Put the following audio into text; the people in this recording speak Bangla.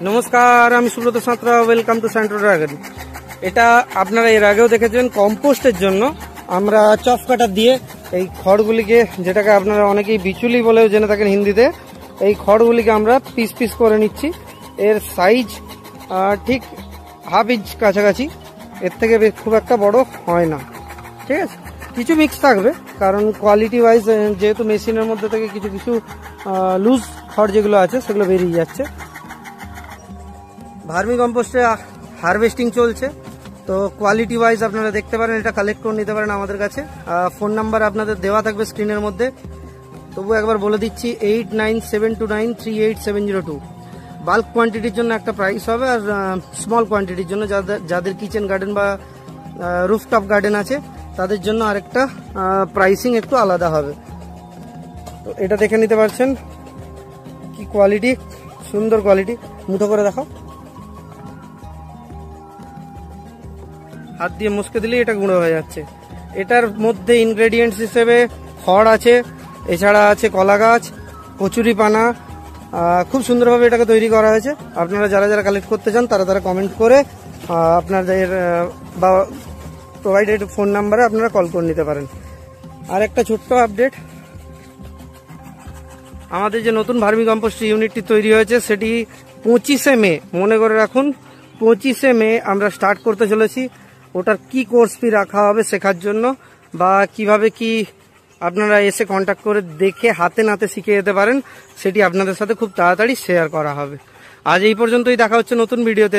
নমস্কার, আমি Subrata Santra. Welcome to Santo Dragon. এটা আপনারা এর আগেও দেখেছেন। কম্পোস্টের জন্য আমরা চপ কাটার দিয়ে এই খড়গুলিকে, যেটাকে আপনারা অনেকেই বিচুলি বলেও জেনে থাকেন হিন্দিতে, এই খড়গুলিকে আমরা পিস পিস করে নিচ্ছি। এর সাইজ ঠিক হাফ ইঞ্চ কাছাকাছি, এর থেকে খুব একটা বড় হয় না। ঠিক আছে, কিছু মিক্স থাকবে কারণ কোয়ালিটি ওয়াইজ যেহেতু মেশিনের মধ্যে থেকে কিছু কিছু লুজ খড় যেগুলো আছে সেগুলো বেরিয়ে যাচ্ছে। ভার্মি কম্পোস্টে হারভেস্টিং চলছে, তো কোয়ালিটি ওয়াইজ আপনারা দেখতে পারেন, এটা কালেক্ট করে নিতে পারেন আমাদের কাছে। ফোন নাম্বার আপনাদের দেওয়া থাকবে স্ক্রিনের মধ্যে, তবু একবার বলে দিচ্ছি 8972938702। বাল্ক কোয়ান্টিটির জন্য একটা প্রাইস হবে, আর স্মল কোয়ান্টিটির জন্য যাদের কিচেন গার্ডেন বা রুফটপ গার্ডেন আছে তাদের জন্য আরেকটা প্রাইসিং একটু আলাদা হবে। তো এটা দেখে নিতে পারছেন কি কোয়ালিটি, সুন্দর কোয়ালিটি। মুঠো করে দেখাও, হাত দিয়ে মুছকে দিলেই এটা গুঁড়ো হয়ে যাচ্ছে। এটার মধ্যে ইনগ্রেডিয়েন্টস হিসেবে খড় আছে, এছাড়া আছে কলা গাছ, কচুরি পানা। খুব সুন্দরভাবে এটাকে তৈরি করা হয়েছে। আপনারা যারা যারা কালেক্ট করতে চান তারা কমেন্ট করে আপনাদের বা প্রোভাইডেড ফোন নাম্বারে আপনারা কল করে নিতে পারেন। আর একটা ছোট্ট আপডেট, আমাদের যে নতুন ভার্মি কম্পোস্ট ইউনিটটি তৈরি হয়েছে সেটি 25শে মে, মনে করে রাখুন 25শে মে আমরা স্টার্ট করতে চলেছি। ওটার কি কোর্স ফি রাখা হবে শেখার জন্য, বা কিভাবে কি আপনারা এসে কন্ট্যাক্ট করে দেখে হাতে নাতে শিখে যেতে পারেন, সেটি আপনাদের সাথে খুব তাড়াতাড়ি শেয়ার করা হবে। আজ এই পর্যন্তই, দেখা হচ্ছে নতুন ভিডিওতে।